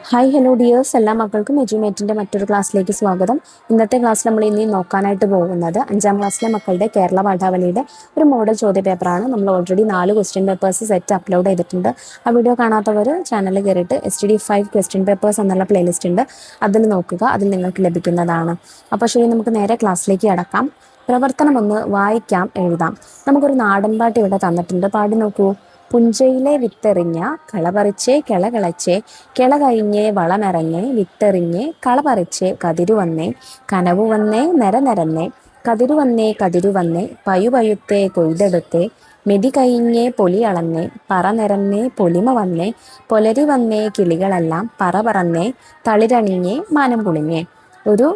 Hi hello dears, എല്ലാ മക്കൾക്കും എജ്യൂമേറ്റിൻ്റെ മറ്റൊരു ക്ലാസ്സിലേക്ക് സ്വാഗതം. ഇന്നത്തെ ക്ലാസ്സിൽ നമ്മൾ ഇനി നോക്കാനായിട്ട് പോകുന്നത് 5ാം ക്ലാസ്സിലെ മക്കളുടെ കേരള പാഠാവലിയുടെ ഒരു മോഡൽ ചോദ്യ പേപ്പറാണ്. നമ്മൾ already 4 question papers set upload ചെയ്തിട്ടുണ്ട്. ആ വീഡിയോ കാണാത്തവർ ചാനലിൽ കയറിയിട്ട് STD5 ക്വസ്റ്റ്യൻ പേപ്പേഴ്സ് എന്നുള്ള പ്ലേലിസ്റ്റ് ഉണ്ട്, അതിൽ നോക്കുക, അതിൽ നിങ്ങൾക്ക് ലഭിക്കുന്നതാണ്. അപ്പോൾ ശരി, നമുക്ക് നേരെ ക്ലാസ്സിലേക്ക് കടക്കാം. പ്രവർത്തനം 1, വായിക്കാം എഴുതാം. നമുക്കൊരു നാടൻ പാട്ട് ഇവിടെ തന്നിട്ടുണ്ട്, പാടി നോക്കൂ. പുഞ്ചയിലെ വിത്തെറിഞ്ഞ കളപറിച്ചേ കിളകിളച്ചേ, കിള കഴിഞ്ഞേ വളമിറങ്ങേ, വിത്തെറിഞ്ഞേ കളപറിച്ചേ കതിരുവന്നേ, കനവു വന്നേ നിരനിരന്നേ, കതിരുവന്നേ കതിരുവന്നേ, പയുപയുത്തേ കൊയ്തെടുത്തേ, മെതി കഴിഞ്ഞേ പൊലി അളന്നേ, പറ നിരന്നേ പൊലിമ വന്നേ, പൊലരി വന്നേ കിളികളെല്ലാം പറ പറന്നേ, തളിരണിഞ്ഞേ മാനം പുളിഞ്ഞേ. ഒരു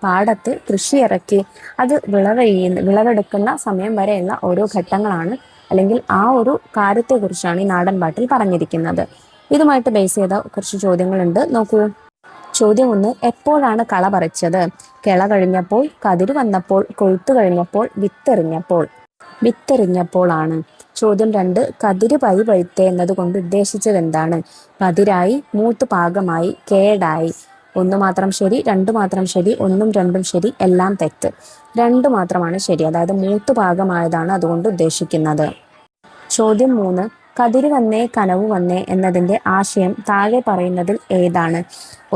പാടത്ത് കൃഷി ഇറക്കി അത് വിളവെടുക്കുന്ന സമയം വരെയുള്ള ഓരോ ഘട്ടങ്ങളാണ്, അല്ലെങ്കിൽ ആ ഒരു കാര്യത്തെക്കുറിച്ചാണ് ഈ നാടൻ പാട്ടിൽ പറഞ്ഞിരിക്കുന്നത്. ഇതുമായിട്ട് ബേസ് ചെയ്ത കുറച്ച് ചോദ്യങ്ങളുണ്ട്, നോക്കൂ. ചോദ്യം 1, എപ്പോഴാണ് കള പറിച്ചത്? കിള കഴിഞ്ഞപ്പോൾ, കതിര് വന്നപ്പോൾ, കൊയ്ത്തു കഴിഞ്ഞപ്പോൾ, വിത്തെറിഞ്ഞപ്പോൾ. വിത്തെറിഞ്ഞപ്പോൾ ആണ്. ചോദ്യം 2, കതിര് പൈ പഴുത്തേ എന്നതുകൊണ്ട് ഉദ്ദേശിച്ചത് എന്താണ്? പതിരായി, മൂത്ത് പാകമായി, കേടായി. 1 മാത്രം ശരി, 2 മാത്രം ശരി, 1ഉം 2ഉം ശരി, എല്ലാം തെറ്റ്. 2 മാത്രമാണ് ശരി, അതായത് മൂത്ത് പാകമായതാണ് അതുകൊണ്ട് ഉദ്ദേശിക്കുന്നത്. ചോദ്യം 3, കതിര് വന്നേ കനവു വന്നേ എന്നതിൻ്റെ ആശയം താഴെ പറയുന്നതിൽ ഏതാണ്?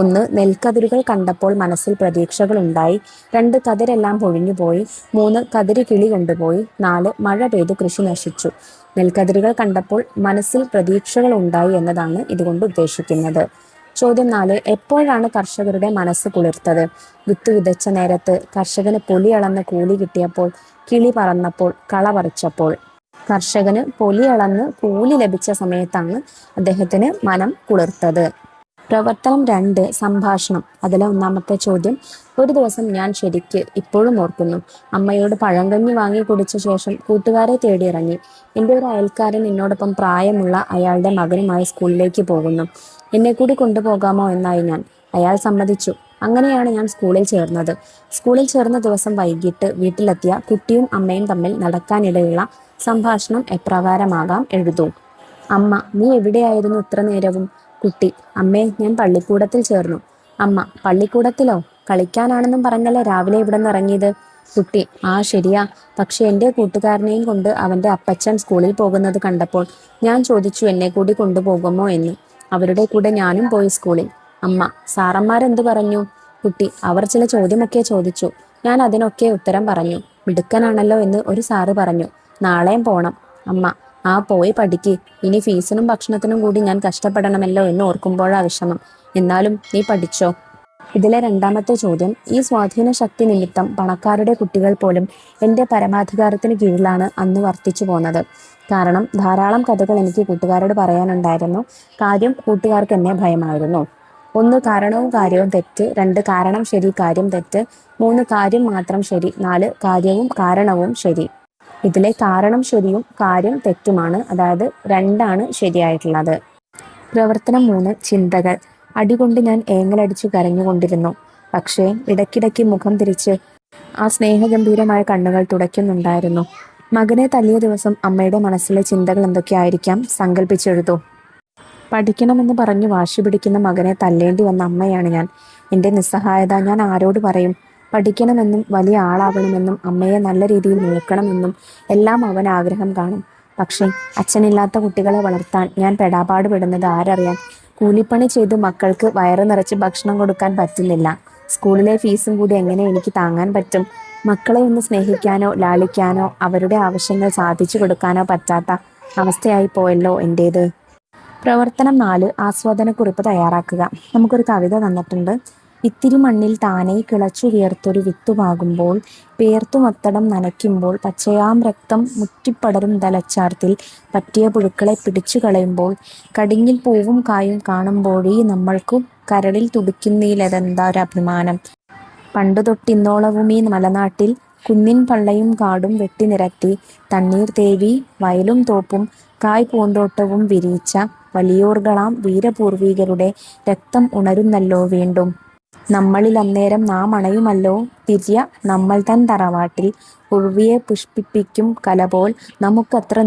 1, നെൽക്കതിരുകൾ കണ്ടപ്പോൾ മനസ്സിൽ പ്രതീക്ഷകൾ ഉണ്ടായി. 2, കതിരെല്ലാം പൊഴിഞ്ഞുപോയി. 3, കതിര് കിളി കൊണ്ടുപോയി. 4, മഴ പെയ്തു കൃഷി നശിച്ചു. നെൽക്കതിരുകൾ കണ്ടപ്പോൾ മനസ്സിൽ പ്രതീക്ഷകൾ ഉണ്ടായി എന്നതാണ് ഇതുകൊണ്ട് ഉദ്ദേശിക്കുന്നത്. ചോദ്യം 4, എപ്പോഴാണ് കർഷകരുടെ മനസ്സ് കുളിർത്തത്? വിത്ത് വിതച്ച നേരത്ത്, കർഷകന് പൊലി അളന്ന് കൂലി കിട്ടിയപ്പോൾ, കിളി പറന്നപ്പോൾ, കള പറിച്ചപ്പോൾ. കർഷകന് പൊലി അളന്ന് കൂലി ലഭിച്ച സമയത്താണ് അദ്ദേഹത്തിന് മനം കുളിർത്തത്. പ്രവർത്തനം 2, സംഭാഷണം. അതിലെ 1ാമത്തെ ചോദ്യം, ഒരു ദിവസം ഞാൻ ശരിക്ക് ഇപ്പോഴും ഓർക്കുന്നു. അമ്മയോട് പഴങ്കഞ്ഞി വാങ്ങി കുടിച്ച ശേഷം കൂട്ടുകാരെ തേടിയിറങ്ങി. എൻ്റെ ഒരു അയൽക്കാരൻ എന്നോടൊപ്പം പ്രായമുള്ള അയാളുടെ മകനുമായി സ്കൂളിലേക്ക് പോകുന്നു. എന്നെ കൂടി കൊണ്ടുപോകാമോ എന്നായി ഞാൻ. അയാൾ സമ്മതിച്ചു. അങ്ങനെയാണ് ഞാൻ സ്കൂളിൽ ചേർന്നത്. സ്കൂളിൽ ചേർന്ന ദിവസം വൈകിട്ട് വീട്ടിലെത്തിയ കുട്ടിയും അമ്മയും തമ്മിൽ നടക്കാനിടയുള്ള സംഭാഷണം എപ്രകാരമാകാം, എഴുതൂ. അമ്മ, നീ എവിടെയായിരുന്നു ഇത്ര നേരവും? കുട്ടി, അമ്മേ, ഞാൻ പള്ളിക്കൂടത്തിൽ ചേർന്നു. അമ്മ, പള്ളിക്കൂടത്തിലോ? കളിക്കാനാണെന്നും പറഞ്ഞല്ലേ രാവിലെ ഇവിടെ നിന്ന് ഇറങ്ങിയത്? കുട്ടി, ആ ശരിയാ, പക്ഷെ എൻ്റെ കൂട്ടുകാരനെയും കൊണ്ട് അവൻ്റെ അപ്പച്ചൻ സ്കൂളിൽ പോകുന്നത് കണ്ടപ്പോൾ ഞാൻ ചോദിച്ചു എന്നെ കൂടി കൊണ്ടുപോകുമോ എന്ന്. അവരുടെ കൂടെ ഞാനും പോയി സ്കൂളിൽ. അമ്മ, സാറന്മാരെന്തു പറഞ്ഞു? കുട്ടി, അവർ ചില ചോദ്യമൊക്കെ ചോദിച്ചു. ഞാൻ അതിനൊക്കെ ഉത്തരം പറഞ്ഞു. മിടുക്കനാണല്ലോ എന്ന് ഒരു സാറ് പറഞ്ഞു. നാളെയും പോണം. അമ്മ, ആ പോയി പഠിക്ക്. ഇനി ഫീസിനും ഭക്ഷണത്തിനും കൂടി ഞാൻ കഷ്ടപ്പെടണമല്ലോ എന്ന് ഓർക്കുമ്പോഴാ വിഷമം. എന്നാലും നീ പഠിച്ചോ. ഇതിലെ 2ാമത്തെ ചോദ്യം, ഈ സ്വാധീന ശക്തി നിമിത്തം പണക്കാരുടെ കുട്ടികൾ പോലും എൻ്റെ പരമാധികാരത്തിന് കീഴിലാണ് അന്ന് വർത്തിച്ചു പോന്നത്. കാരണം ധാരാളം കഥകൾ എനിക്ക് കൂട്ടുകാരോട് പറയാനുണ്ടായിരുന്നു. കാര്യം കൂട്ടുകാർക്ക് എന്നെ ഭയമായിരുന്നു. 1, കാരണവും കാര്യവും തെറ്റ്. 2, കാരണം ശരി കാര്യം തെറ്റ്. 3, കാര്യം മാത്രം ശരി. 4, കാര്യവും കാരണവും ശരി. ഇതിലെ കാരണം ശരിയും കാര്യം തെറ്റുമാണ്, അതായത് 2ആണ് ശരിയായിട്ടുള്ളത്. പ്രവർത്തനം 3, ചിന്തകൾ. അടികൊണ്ട് ഞാൻ ഏങ്ങലടിച്ചു കരഞ്ഞുകൊണ്ടിരുന്നു. പക്ഷേ ഇടയ്ക്കിടയ്ക്ക് മുഖം തിരിച്ച് ആ സ്നേഹഗംഭീരമായ കണ്ണുകൾ തുടയ്ക്കുന്നുണ്ടായിരുന്നു. മകനെ തല്ലിയ ദിവസം അമ്മയുടെ മനസ്സിലെ ചിന്തകൾ എന്തൊക്കെയായിരിക്കാം, സങ്കല്പിച്ചെഴുതൂ. പഠിക്കണമെന്ന് പറഞ്ഞു വാശി പിടിക്കുന്ന മകനെ തല്ലേണ്ടി വന്ന അമ്മയാണ് ഞാൻ. എൻ്റെ നിസ്സഹായത ഞാൻ ആരോട് പറയും? പഠിക്കണമെന്നും വലിയ ആളാകണമെന്നും അമ്മയെ നല്ല രീതിയിൽ നോക്കണമെന്നും എല്ലാം അവൻ ആഗ്രഹം കാണും. പക്ഷേ അച്ഛനില്ലാത്ത കുട്ടികളെ വളർത്താൻ ഞാൻ പെടാപാട് പെടുന്നത് ആരറിയാൻ? കൂലിപ്പണി ചെയ്ത് മക്കൾക്ക് വയറ് നിറച്ച് ഭക്ഷണം കൊടുക്കാൻ പറ്റുന്നില്ല. സ്കൂളിലെ ഫീസും കൂടി എങ്ങനെ എനിക്ക് താങ്ങാൻ പറ്റും? മക്കളെ ഒന്ന് സ്നേഹിക്കാനോ ലാളിക്കാനോ അവരുടെ ആവശ്യങ്ങൾ സാധിച്ചു കൊടുക്കാനോ പറ്റാത്ത അവസ്ഥയായി പോയല്ലോ എൻ്റേത്. പ്രവർത്തനം 4, ആസ്വാദനക്കുറിപ്പ് തയ്യാറാക്കുക. നമുക്കൊരു കവിത തന്നിട്ടുണ്ട്. ഇത്തിരി മണ്ണിൽ താനെ കിളച്ചു വിയർത്തൊരു വിത്തുപാകുമ്പോൾ, പേർത്തുമൊത്തടം നനയ്ക്കുമ്പോൾ, പച്ചയാം രക്തം മുറ്റിപ്പടരും തലച്ചാർത്തിൽ പറ്റിയ പുഴുക്കളെ പിടിച്ചു കളയുമ്പോൾ, കടിഞ്ഞിൽ പൂവും കായും കാണുമ്പോഴീ നമ്മൾക്കു കരളിൽ തുടിക്കുന്നതിലെന്തൊരഭിമാനം. പണ്ടു തൊട്ടിന്നോളവും ഈ മലനാട്ടിൽ കുന്നിൻ പള്ളയും കാടും വെട്ടി നിരത്തി തണ്ണീർ തേവി വയലും തോപ്പും കായ് പൂന്തോട്ടവും വിരിയിച്ച വലിയോർകളാം വീരപൂർവികരുടെ രക്തം ഉണരുന്നല്ലോ വീണ്ടും. നമ്മളിൽ അന്നേരം നാം അണയുമല്ലോ തിര്യ നമ്മൾ തൻ തറവാട്ടിൽ. ഉർവിയെ പുഷ്പിപ്പിക്കും കലപോൽ നമുക്കത്ര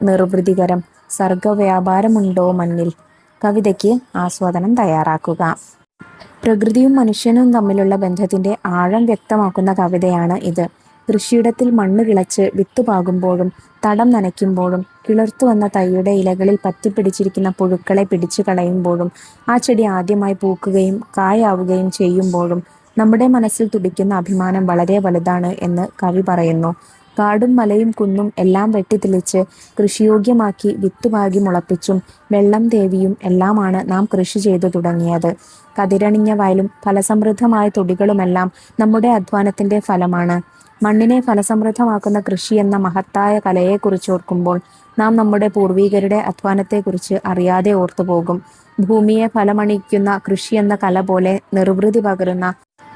നിർവൃതികരം സർഗവ്യാപാരമുണ്ടോ മണ്ണിൽ. കവിതയ്ക്ക് ആസ്വാദനം തയ്യാറാക്കുക. പ്രകൃതിയും മനുഷ്യനും തമ്മിലുള്ള ബന്ധത്തിന്റെ ആഴം വ്യക്തമാക്കുന്ന കവിതയാണ് ഇത്. കൃഷിയിടത്തിൽ മണ്ണ് കിളച്ച് വിത്ത് പാകുമ്പോഴും തടം നനയ്ക്കുമ്പോഴും കിളിർത്തു വന്ന തൈയുടെ ഇലകളിൽ പറ്റിപ്പിടിച്ചിരിക്കുന്ന പുഴുക്കളെ പിടിച്ചു കളയുമ്പോഴും ആ ചെടി ആദ്യമായി പൂക്കുകയും കായാവുകയും ചെയ്യുമ്പോഴും നമ്മുടെ മനസ്സിൽ തുടിക്കുന്ന അഭിമാനം വളരെ വലുതാണ് എന്ന് കവി പറയുന്നു. കാടും മലയും കുന്നും എല്ലാം വെട്ടിത്തെളിച്ച് കൃഷിയോഗ്യമാക്കി വിത്തുപാകി മുളപ്പിച്ചും വെള്ളം തേവിയും എല്ലാമാണ് നാം കൃഷി ചെയ്തു തുടങ്ങിയത്. കതിരണിഞ്ഞ വയലും ഫലസമൃദ്ധമായ തൊടികളുമെല്ലാം നമ്മുടെ അധ്വാനത്തിന്റെ ഫലമാണ്. മണ്ണിനെ ഫലസമൃദ്ധമാക്കുന്ന കൃഷി എന്ന മഹത്തായ കലയെക്കുറിച്ച് ഓർക്കുമ്പോൾ നാം നമ്മുടെ പൂർവികരുടെ അധ്വാനത്തെക്കുറിച്ച് അറിയാതെ ഓർത്തുപോകും. ഭൂമിയെ ഫലമണിക്കുന്ന കൃഷി എന്ന കല പോലെ നിർവൃതി പകരുന്ന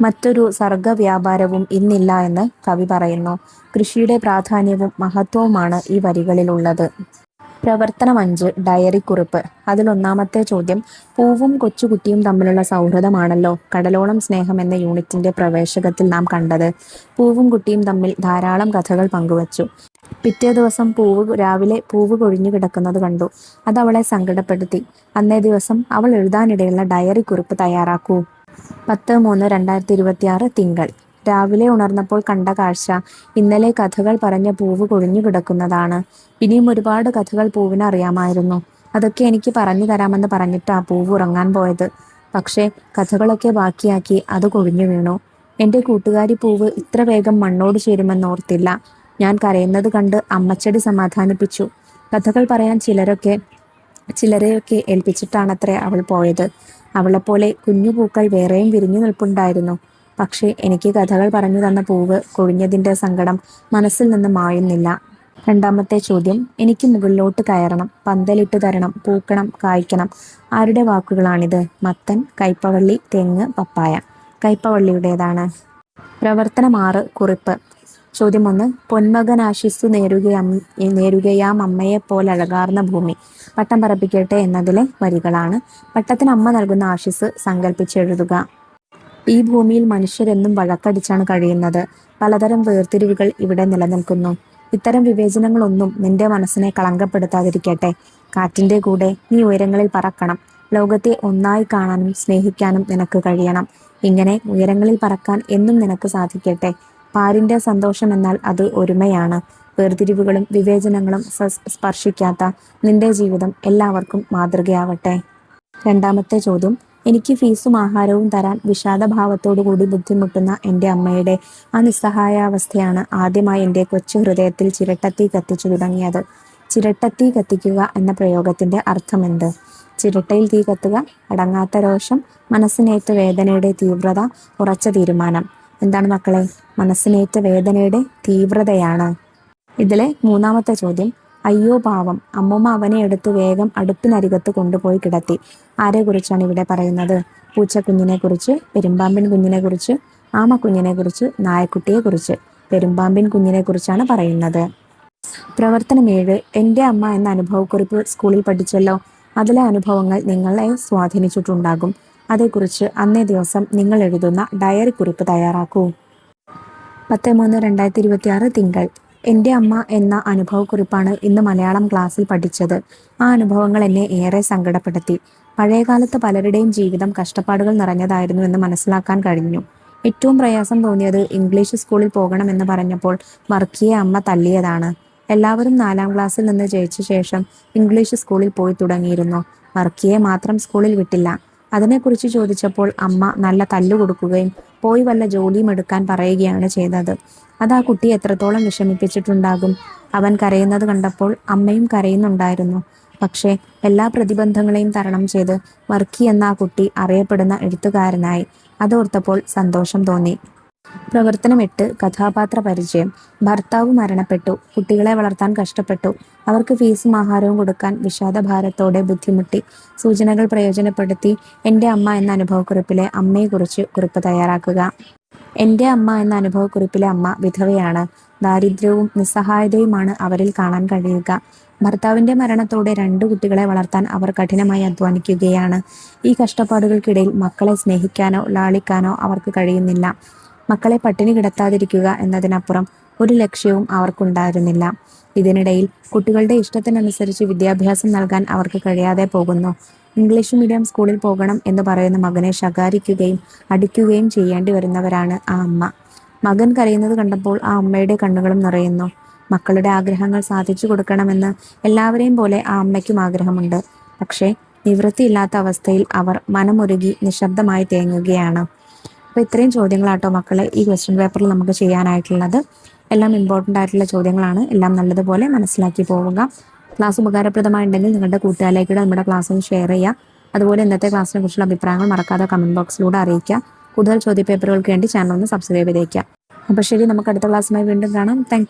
മറ്റൊരു സർഗവ്യാപാരവും ഇന്നില്ല എന്ന് കവി പറയുന്നു. കൃഷിയുടെ പ്രാധാന്യവും മഹത്വവുമാണ് ഈ വരികളിലുള്ളത്. പ്രവർത്തനം 5 ഡയറി കുറിപ്പ്. അതിലൊന്നാമത്തെ ചോദ്യം, പൂവും കൊച്ചുകുട്ടിയും തമ്മിലുള്ള സൗഹൃദമാണല്ലോ കടലോളം സ്നേഹം എന്ന യൂണിറ്റിന്റെ പ്രവേശകത്തിൽ നാം കണ്ടത്. പൂവും കുട്ടിയും തമ്മിൽ ധാരാളം കഥകൾ പങ്കുവച്ചു. പിറ്റേ ദിവസം രാവിലെ പൂവ് കൊഴിഞ്ഞു കിടക്കുന്നത് കണ്ടു. അതവളെ സങ്കടപ്പെടുത്തി. അന്നേ ദിവസം അവൾ എഴുതാനിടയുള്ള ഡയറി കുറിപ്പ് തയ്യാറാക്കൂ. 10/3/2026 തിങ്കൾ. രാവിലെ ഉണർന്നപ്പോൾ കണ്ട കാഴ്ച ഇന്നലെ കഥകൾ പറഞ്ഞ പൂവ് കൊഴിഞ്ഞു കിടക്കുന്നതാണ്. ഇനിയും ഒരുപാട് കഥകൾ പൂവിന് അറിയാമായിരുന്നു. അതൊക്കെ എനിക്ക് പറഞ്ഞു തരാമെന്ന് പറഞ്ഞിട്ടാ പൂവ് ഉറങ്ങാൻ പോയത്. പക്ഷേ കഥകളൊക്കെ ബാക്കിയാക്കി അത് കൊഴിഞ്ഞു വീണു. എൻ്റെ കൂട്ടുകാരി പൂവ് ഇത്ര വേഗം മണ്ണോട് ചേരുമെന്നോർത്തില്ല. ഞാൻ കരയുന്നത് കണ്ട് അമ്മച്ചെടി സമാധാനിപ്പിച്ചു. കഥകൾ പറയാൻ ചിലരെയൊക്കെ ഏൽപ്പിച്ചിട്ടാണത്രേ അവൾ പോയത്. അവളെപ്പോലെ കുഞ്ഞു പൂക്കൾ വേറെയും വിരിഞ്ഞു നിൽപ്പുണ്ടായിരുന്നു. പക്ഷേ എനിക്ക് കഥകൾ പറഞ്ഞു തന്ന പൂവ് കൊഴിഞ്ഞതിൻ്റെ സങ്കടം മനസ്സിൽ നിന്ന് മായുന്നില്ല. രണ്ടാമത്തെ ചോദ്യം, എനിക്ക് മുകളിലോട്ട് കയറണം, പന്തലിട്ട് തരണം, പൂക്കണം, കായ്ക്കണം. ആരുടെ വാക്കുകളാണിത്? മത്തൻ, കൈപ്പവള്ളി, തെങ്ങ്, പപ്പായ. കൈപ്പവള്ളിയുടേതാണ്. പ്രവർത്തനം 6 കുറിപ്പ്. ചോദ്യം 1, പൊന്മകനാശിസ്സു നേരുകയാം അമ്മയെപ്പോലഴകാർന്ന ഭൂമി. പട്ടം പറപ്പിക്കട്ടെ എന്നതിലെ വരികളാണ്. പട്ടത്തിന് അമ്മ നൽകുന്ന ആശിസ് സങ്കല്പിച്ചെഴുതുക. ഈ ഭൂമിയിൽ മനുഷ്യരെന്നും വഴക്കടിച്ചാണ് കഴിയുന്നത്. പലതരം വേർതിരിവുകൾ ഇവിടെ നിലനിൽക്കുന്നു. ഇത്തരം വിവേചനങ്ങളൊന്നും നിന്റെ മനസ്സിനെ കളങ്കപ്പെടുത്താതിരിക്കട്ടെ. കാറ്റിന്റെ കൂടെ നീ ഉയരങ്ങളിൽ പറക്കണം. ലോകത്തെ ഒന്നായി കാണാനും സ്നേഹിക്കാനും നിനക്ക് കഴിയണം. ഇങ്ങനെ ഉയരങ്ങളിൽ പറക്കാൻ എന്നും നിനക്ക് സാധിക്കട്ടെ. പാരിന്റെ സന്തോഷം എന്നാൽ അത് ഒരുമയാണ്. വേർതിരിവുകളും വിവേചനങ്ങളും സ്പർശിക്കാത്ത നിന്റെ ജീവിതം എല്ലാവർക്കും മാതൃകയാവട്ടെ. രണ്ടാമത്തെ ചോദ്യം, എനിക്ക് ഫീസും ആഹാരവും തരാൻ വിഷാദഭാവത്തോടുകൂടി ബുദ്ധിമുട്ടുന്ന എൻ്റെ അമ്മയുടെ ആ നിസ്സഹായാവസ്ഥയാണ് ആദ്യമായി എൻ്റെ കൊച്ചു ഹൃദയത്തിൽ ചിരട്ടത്തീ കത്തിച്ചു തുടങ്ങിയത്. ചിരട്ടത്തീ കത്തിക്കുക എന്ന പ്രയോഗത്തിന്റെ അർത്ഥമെന്ത്? ചിരട്ടയിൽ തീ കത്തുക, അടങ്ങാത്ത രോഷം, മനസ്സിനേറ്റ വേദനയുടെ തീവ്രത, ഉറച്ച തീരുമാനം. എന്താണ് മക്കളെ? മനസ്സിനേറ്റ വേദനയുടെ തീവ്രതയാണ്. ഇതിലെ മൂന്നാമത്തെ ചോദ്യം, അയ്യോ പാവം, അമ്മൂമ്മ അവനെ എടുത്ത് വേഗം അടുപ്പിനരികത്ത് കൊണ്ടുപോയി കിടത്തി. ആരെക്കുറിച്ചാണ് ഇവിടെ പറയുന്നത്? പൂച്ചക്കുഞ്ഞിനെ കുറിച്ച്, പെരുമ്പാമ്പിൻ കുഞ്ഞിനെ കുറിച്ച്, ആമക്കുഞ്ഞിനെ കുറിച്ച്, നായക്കുട്ടിയെ കുറിച്ച്. പെരുമ്പാമ്പിൻ കുഞ്ഞിനെ കുറിച്ചാണ് പറയുന്നത്. പ്രവർത്തനം 7 എൻ്റെ അമ്മ എന്ന അനുഭവക്കുറിപ്പ് സ്കൂളിൽ പഠിച്ചല്ലോ. അതിലെ അനുഭവങ്ങൾ നിങ്ങളെ സ്വാധീനിച്ചിട്ടുണ്ടാകും. അതേക്കുറിച്ച് അന്നേ ദിവസം നിങ്ങൾ എഴുതുന്ന ഡയറി കുറിപ്പ് തയ്യാറാക്കൂ. 10/3/2026 തിങ്കൾ. എൻ്റെ അമ്മ എന്ന അനുഭവക്കുറിപ്പാണ് ഇന്ന് മലയാളം ക്ലാസ്സിൽ പഠിച്ചത്. ആ അനുഭവങ്ങൾ എന്നെ ഏറെ സങ്കടപ്പെടുത്തി. പഴയകാലത്ത് പലരുടെയും ജീവിതം കഷ്ടപ്പാടുകൾ നിറഞ്ഞതായിരുന്നു എന്ന് മനസ്സിലാക്കാൻ കഴിഞ്ഞു. ഏറ്റവും പ്രയാസം തോന്നിയത് ഇംഗ്ലീഷ് സ്കൂളിൽ പോകണമെന്ന് പറഞ്ഞപ്പോൾ വർക്കിയെ അമ്മ തള്ളിയതാണ്. എല്ലാവരും 4ാം ക്ലാസ്സിൽ നിന്ന് ജയിച്ച ശേഷം ഇംഗ്ലീഷ് സ്കൂളിൽ പോയി തുടങ്ങിയിരുന്നു. വർക്കിയെ മാത്രം സ്കൂളിൽ വിട്ടില്ല. അതിനെക്കുറിച്ച് ചോദിച്ചപ്പോൾ അമ്മ നല്ല തല്ലു കൊടുക്കുകയും പോയി വല്ല ജോലിയും എടുക്കാൻ പറയുകയാണ് ചെയ്തത്. അത് ആ കുട്ടിയെ എത്രത്തോളം വിഷമിപ്പിച്ചിട്ടുണ്ടാകും. അവൻ കരയുന്നത് കണ്ടപ്പോൾ അമ്മയും കരയുന്നുണ്ടായിരുന്നു. പക്ഷേ എല്ലാ പ്രതിബന്ധങ്ങളെയും തരണം ചെയ്ത് വർക്കി എന്ന ആ കുട്ടി അറിയപ്പെടുന്ന എഴുത്തുകാരനായി. അതോർത്തപ്പോൾ സന്തോഷം തോന്നി. പ്രവർത്തനം 8 കഥാപാത്ര പരിചയം. ഭർത്താവ് മരണപ്പെട്ടു. കുട്ടികളെ വളർത്താൻ കഷ്ടപ്പെട്ടു. അവർക്ക് ഫീസും ആഹാരവും കൊടുക്കാൻ വിഷാദഭാരത്തോടെ ബുദ്ധിമുട്ടി. സൂചനകൾ പ്രയോജനപ്പെടുത്തി എൻ്റെ അമ്മ എന്ന അനുഭവക്കുറിപ്പിലെ അമ്മയെക്കുറിച്ച് കുറിപ്പ് തയ്യാറാക്കുക. എൻ്റെ അമ്മ എന്ന അനുഭവക്കുറിപ്പിലെ അമ്മ വിധവയാണ്. ദാരിദ്ര്യവും നിസ്സഹായതയുമാണ് അവരിൽ കാണാൻ കഴിയുക. ഭർത്താവിൻ്റെ മരണത്തോടെ 2 കുട്ടികളെ വളർത്താൻ അവർ കഠിനമായി അധ്വാനിക്കുകയാണ്. ഈ കഷ്ടപ്പാടുകൾക്കിടയിൽ മക്കളെ സ്നേഹിക്കാനോ ലാളിക്കാനോ അവർക്ക് കഴിയുന്നില്ല. മക്കളെ പട്ടിണി കിടത്താതിരിക്കുക എന്നതിനപ്പുറം ഒരു ലക്ഷ്യവും അവർക്കുണ്ടായിരുന്നില്ല. ഇതിനിടയിൽ കുട്ടികളുടെ ഇഷ്ടത്തിനനുസരിച്ച് വിദ്യാഭ്യാസം നൽകാൻ അവർക്ക് കഴിയാതെ പോകുന്നു. ഇംഗ്ലീഷ് മീഡിയം സ്കൂളിൽ പോകണം എന്ന് പറയുന്ന മകനെ ശകാരിക്കുകയും അടിക്കുകയും ചെയ്യേണ്ടി വരുന്നവരാണ് ആ അമ്മ. മകൻ കരയുന്നത് കണ്ടപ്പോൾ ആ അമ്മയുടെ കണ്ണുകളും നിറയുന്നു. മക്കളുടെ ആഗ്രഹങ്ങൾ സാധിച്ചു കൊടുക്കണമെന്ന് എല്ലാവരെയും പോലെ ആ അമ്മയ്ക്കും ആഗ്രഹമുണ്ട്. പക്ഷേ നിവൃത്തിയില്ലാത്ത അവസ്ഥയിൽ അവർ മനമുരുകി നിശബ്ദമായി തേങ്ങുകയാണ്. അപ്പോൾ ഇത്രയും ചോദ്യങ്ങളാട്ടോ മക്കളെ ഈ ക്വസ്റ്റ്യൻ പേപ്പറിൽ നമുക്ക് ചെയ്യാനായിട്ടുള്ളത്. എല്ലാം ഇമ്പോർട്ടൻ്റ് ആയിട്ടുള്ള ചോദ്യങ്ങളാണ്. എല്ലാം നല്ലതുപോലെ മനസ്സിലാക്കി പോവുക. ക്ലാസ് ഉപകാരപ്രദമായിട്ടുണ്ടെങ്കിൽ നിങ്ങളുടെ കൂട്ടുകാരിലേക്കൂടെ നമ്മുടെ ക്ലാസ് ഒന്ന് ഷെയർ ചെയ്യുക. അതുപോലെ ഇന്നത്തെ ക്ലാസ്സിനെ കുറിച്ചുള്ള അഭിപ്രായങ്ങൾ മറക്കാതെ കമൻറ്റ് ബോക്സിലൂടെ അറിയിക്കുക. കൂടുതൽ ചോദ്യപേപ്പറുകൾക്ക് വേണ്ടി ചാനൽ ഒന്ന് സബ്സ്ക്രൈബ് ചെയ്തേക്കുക. അപ്പോൾ ശരി, നമുക്ക് അടുത്ത ക്ലാസ്സുമായി വീണ്ടും കാണാം. താങ്ക്